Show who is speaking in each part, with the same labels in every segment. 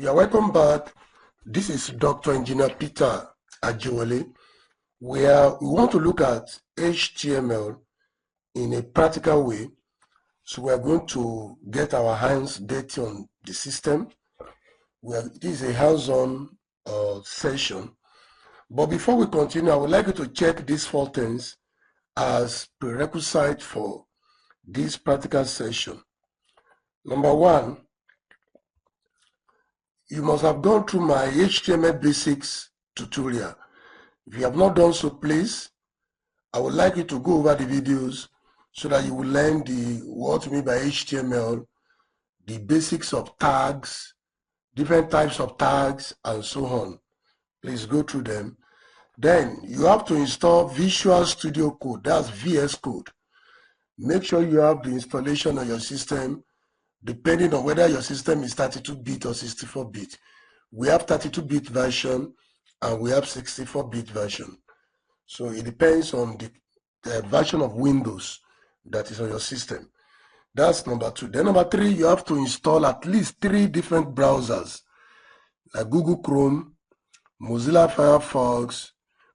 Speaker 1: You're welcome back. This is Dr. Engineer Peter Ajewole, where we want to look at HTML in a practical way. So we're going to get our hands dirty on the system. This is a hands-on session. But before we continue, I would like you to check these 4 things as prerequisite for this practical session. Number 1, you must have gone through my HTML basics tutorial. If you have not done so, please, I would like you to go over the videos so that you will learn what we mean by HTML, the basics of tags, different types of tags, and so on. Please go through them. Then you have to install Visual Studio Code, that's VS Code. Make sure you have the installation on your system, depending on whether your system is 32-bit or 64-bit. We have 32-bit version and we have 64-bit version. So it depends on the version of Windows that is on your system. That's number 2. Then number 3, you have to install at least 3 different browsers, like Google Chrome, Mozilla Firefox,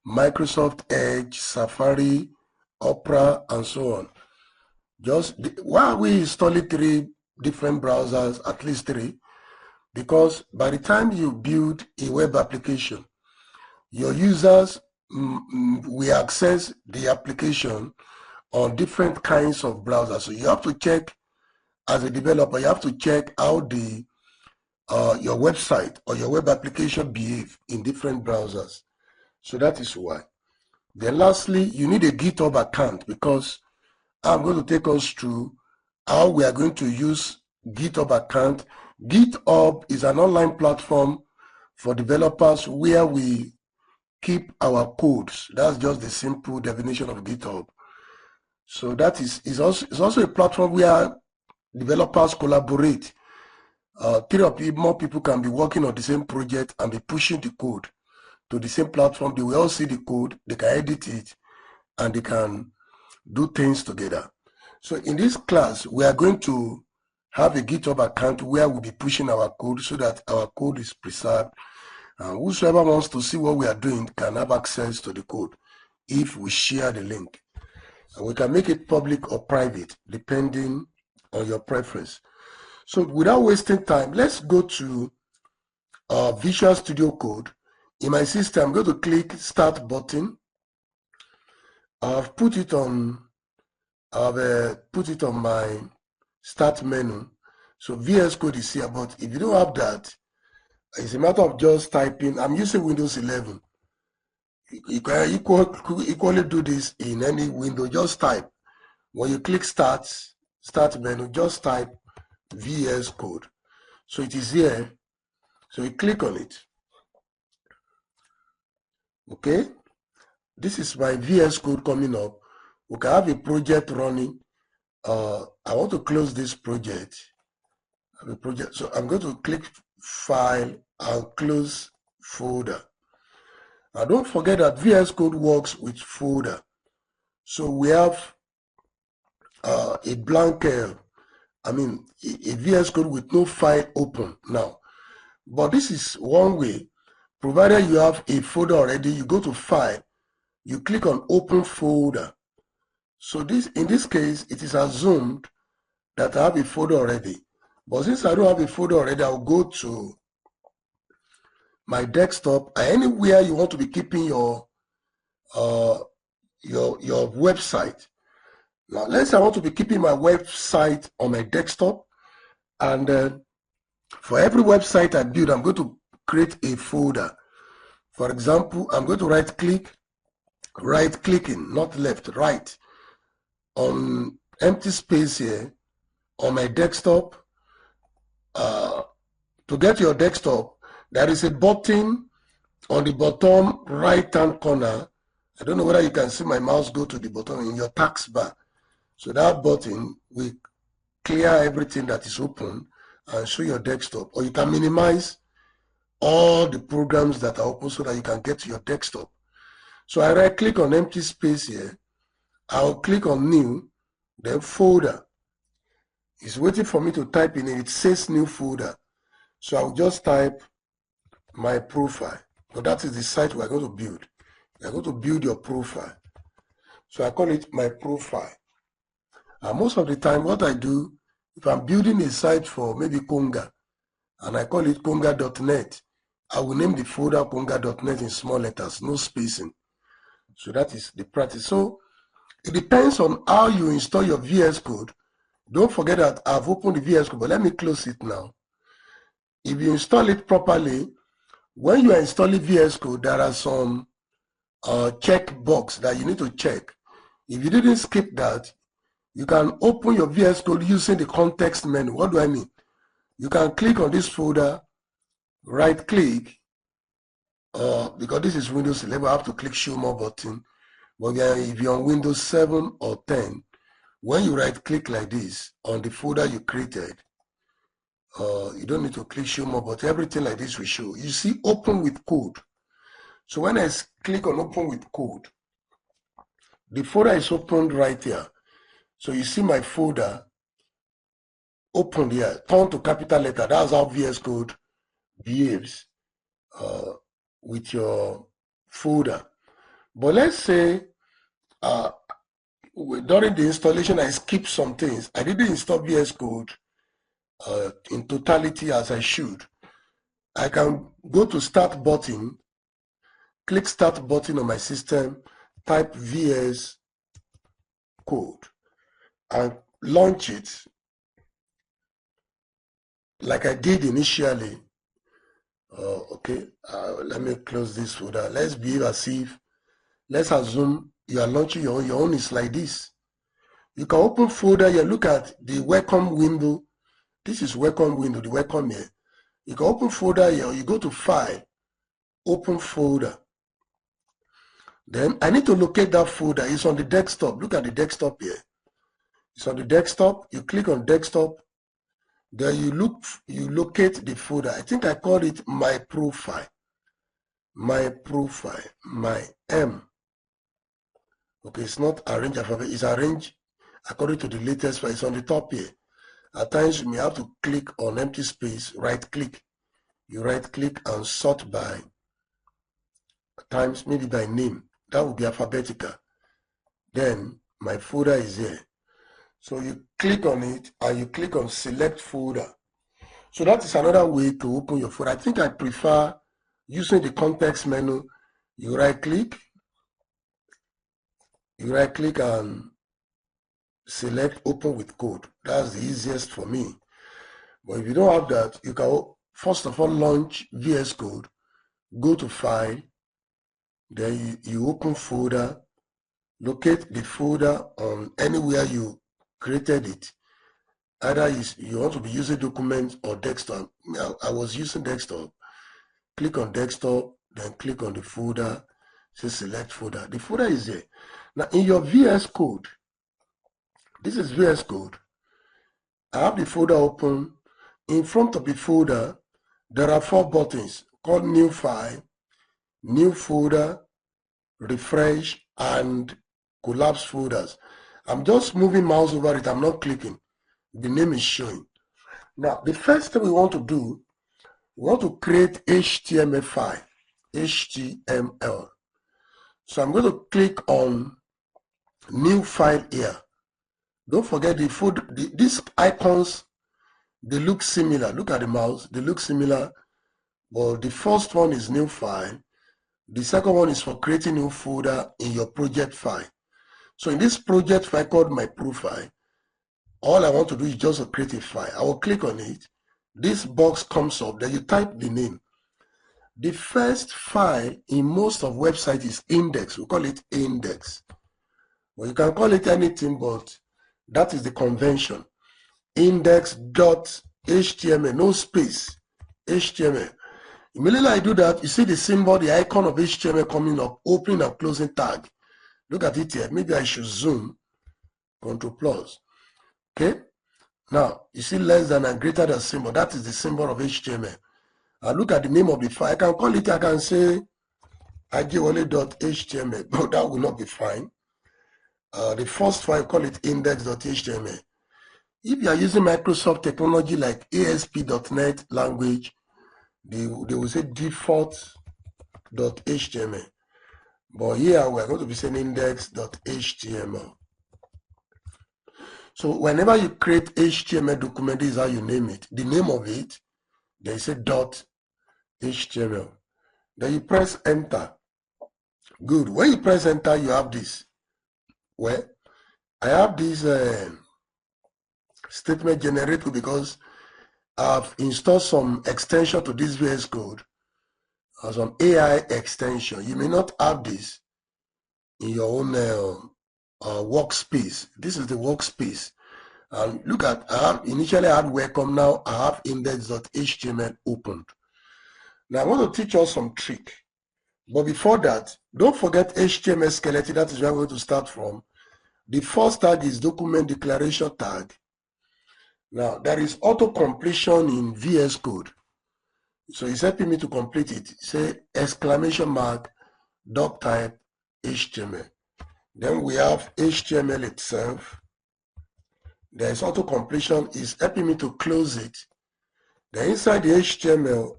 Speaker 1: Microsoft Edge, Safari, Opera, and so on. Why are we installing 3 different browsers, at least 3? Because by the time you build a web application, your users will access the application on different kinds of browsers. So you have to check, as a developer, you have to check how your website or your web application behave in different browsers. So that is why. Then lastly, you need a GitHub account, because I'm going to take us through how we are going to use GitHub account. GitHub is an online platform for developers where we keep our codes. That's just the simple definition of GitHub. So that is also a platform where developers collaborate. 3 or more people can be working on the same project and be pushing the code to the same platform. They will all see the code, they can edit it, and they can do things together. So in this class, we are going to have a GitHub account where we'll be pushing our code so that our code is preserved. And whosoever wants to see what we are doing can have access to the code if we share the link. And we can make it public or private, depending on your preference. So without wasting time, let's go to Visual Studio Code. In my system, I'm going to click Start button. I've put it on my Start menu. So VS Code is here, but if you don't have that, it's a matter of just typing. I'm using Windows 11. You can equally do this in any window. Just type. When you click Start menu, just type VS Code. So it is here. So you click on it. Okay. This is my VS Code coming up. We can have a project running. I want to close this project. I have a project. So I'm going to click File and Close Folder. Now don't forget that VS Code works with folder. So we have a blank, a VS Code with no file open now. But this is one way. Provided you have a folder already, you go to File, you click on Open Folder. So in this case, it is assumed that I have a folder already. But since I don't have a folder already, I'll go to my desktop. Anywhere you want to be keeping your website. Now, let's say I want to be keeping my website on my desktop, and for every website I build, I'm going to create a folder. For example, I'm going to right-clicking, not left, right, on empty space here on my desktop. To get your desktop, there is a button on the bottom right-hand corner. I don't know whether you can see my mouse go to the button in your taskbar. So that button will clear everything that is open and show your desktop. Or you can minimize all the programs that are open so that you can get to your desktop. So I right-click on empty space here. I'll click on New, then Folder. It's waiting for me to type in it. It says New Folder. So I'll just type my profile. So that is the site we're going to build. You're going to build your profile. So I call it my profile. And most of the time, what I do, if I'm building a site for maybe Konga, and I call it konga.net, I will name the folder konga.net in small letters, no spacing. So that is the practice. So it depends on how you install your VS Code. Don't forget that I've opened the VS Code, but let me close it now. If you install it properly, when you are installing VS Code, there are some check box that you need to check. If you didn't skip that, you can open your VS Code using the context menu. What do I mean? You can click on this folder, right click, because this is Windows 11, I have to click show more button. But if you're on Windows 7 or 10, when you right click like this on the folder you created, you don't need to click show more, but everything like this will show. You see open with code. So when I click on open with code, the folder is opened right here. So you see my folder opened here, turn to capital letter. That's how VS Code behaves with your folder. But let's say during the installation, I skipped some things. I didn't install VS Code in totality as I should. I can go to start button, click start button on my system, type VS Code and launch it like I did initially. Okay, let me close this folder. Let's behave as if, let's assume you are launching your own. Your own is like this. You can open folder here, look at the welcome window. This is welcome window, the welcome here. You can open folder here, or you go to file, open folder. Then I need to locate that folder. It's on the desktop. Look at the desktop here. It's on the desktop. You click on desktop. Then you locate the folder. I think I call it my profile. My profile. My M. Okay, it's not arranged alphabet. It's arranged according to the latest file. It's on the top here. At times you may have to click on empty space, right click. You right click and sort by, at times maybe by name. That would be alphabetical. Then my folder is here. So you click on it and you click on select folder. So that is another way to open your folder. I think I prefer using the context menu. You right click and select open with code. That's the easiest for me. But if you don't have that, you can first of all launch VS Code, go to file, then you open folder, locate the folder on anywhere you created it. Either you want to be using documents or desktop. I was using desktop. Click on desktop, then click on the folder, say select folder. The folder is there. Now in your VS Code, this is VS Code. I have the folder open. In front of the folder, there are 4 buttons called new file, new folder, refresh, and collapse folders. I'm just moving mouse over it. I'm not clicking. The name is showing. Now, the first thing we want to do, we want to create HTML file, HTML. So I'm going to click on new file here. Don't forget these icons, they look similar. Look at the mouse, they look similar. But the first one is new file. The second one is for creating new folder in your project file. So in this project file called my profile, all I want to do is just to create a file. I will click on it. This box comes up. Then you type the name. The first file in most of websites is index. We call it index. Well, you can call it anything, but that is the convention. Index.html, no space, HTML. Immediately I do that, you see the symbol, the icon of HTML coming up, opening and closing tag. Look at it here. Maybe I should zoom, Ctrl+. Okay. Now, you see less than and greater than symbol. That is the symbol of HTML. I look at the name of the file. I can call it, I can say ajewole.html, but that will not be fine. The first file, call it index.html. If you are using Microsoft technology like ASP.NET language, they will say default.html. But here we're going to be saying index.html. So whenever you create HTML document, this is how you name it. The name of it, they say .html. Then you press enter. Good. When you press enter, you have this. Well, I have this statement generator because I've installed some extension to this VS Code, some AI extension. You may not have this in your own workspace. This is the workspace. And look at, initially I had welcome, now I have index.html opened. Now I want to teach us some trick. But before that, don't forget HTML skeleton. That is where we're going to start from. The first tag is document declaration tag. Now there is auto completion in VS Code. So it's helping me to complete it. Say exclamation mark, doc type, HTML. Then we have HTML itself. There is auto completion, is helping me to close it. Then inside the HTML,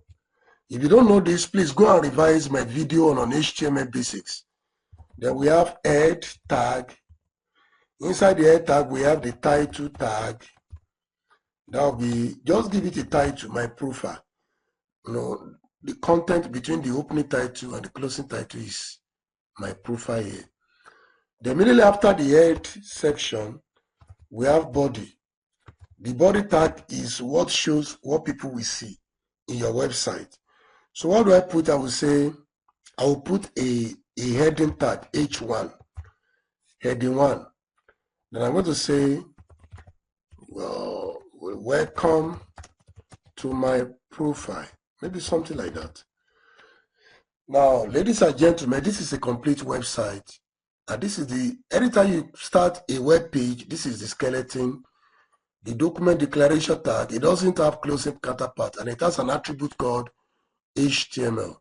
Speaker 1: if you don't know this, please go and revise my video on HTML basics. Then we have head tag. Inside the head tag, we have the title tag. That will be, just give it a title, my profile. You know, the content between the opening title and the closing title is my profile here. Then immediately after the head section, we have body. The body tag is what shows what people will see in your website. So what do I put? I will say, I will put a heading tag, H1, heading 1. Then I'm going to say, well, welcome to my profile. Maybe something like that. Now, ladies and gentlemen, this is a complete website. And this is the, anytime you start a web page, this is the skeleton, the document declaration tag. It doesn't have closing counterpart, and it has an attribute called HTML.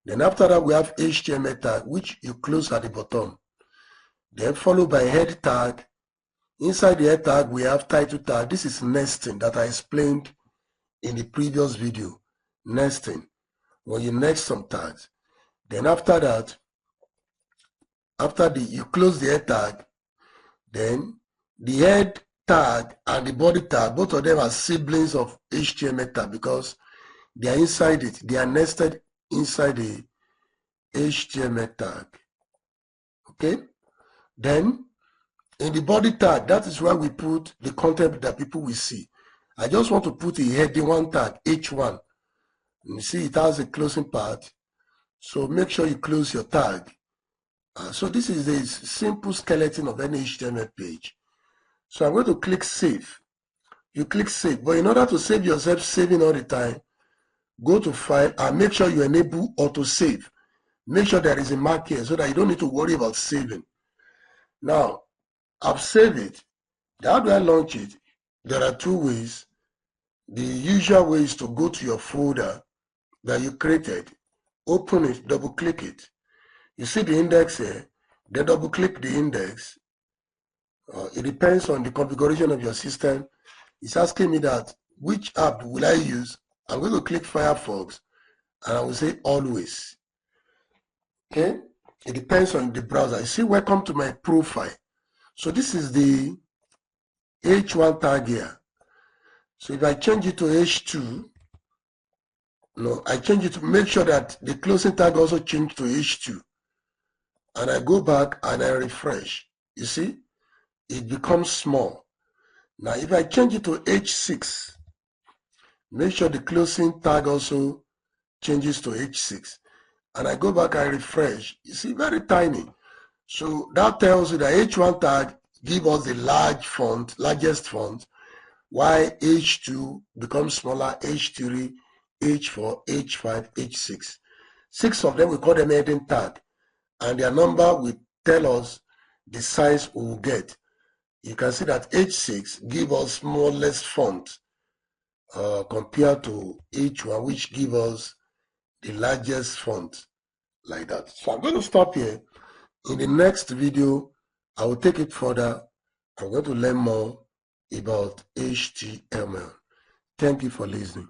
Speaker 1: Then after that, we have HTML tag, which you close at the bottom. Then followed by head tag. Inside the head tag, we have title tag. This is nesting that I explained in the previous video. Nesting. When you nest some tags. Then after that, you close the head tag, then the head tag and the body tag, both of them are siblings of HTML tag because they are inside it. They are nested inside the HTML tag. Okay? Then, in the body tag, that is where we put the content that people will see. I just want to put a heading 1 tag, H1. You see, it has a closing part. So make sure you close your tag. So this is the simple skeleton of any HTML page. So I'm going to click save. You click save, but in order to save yourself, saving all the time, go to file and make sure you enable auto save. Make sure there is a mark here so that you don't need to worry about saving. Now, I've saved it. How do I launch it? There are 2 ways. The usual way is to go to your folder that you created, open it, double click it. You see the index here, then double click the index. It depends on the configuration of your system. It's asking me that, which app will I use? I'm going to click Firefox and I will say always. Okay, it depends on the browser. You see, welcome to my profile. So this is the H1 tag here. So if I change it to H2, no, I change it to make sure that the closing tag also changed to H2. And I go back and I refresh. You see, it becomes small. Now, if I change it to H6, make sure the closing tag also changes to H6. And I go back and refresh. You see, very tiny. So that tells you that H1 tag gives us the largest font, while H2 becomes smaller, H3, H4, H5, H6. 6 of them, we call them heading tag. And their number will tell us the size we will get. You can see that H6 gives us smallest font compared to H1, which gives us the largest font, like that. So I'm going to stop here. In the next video, I will take it further. I'm going to learn more about HTML. Thank you for listening.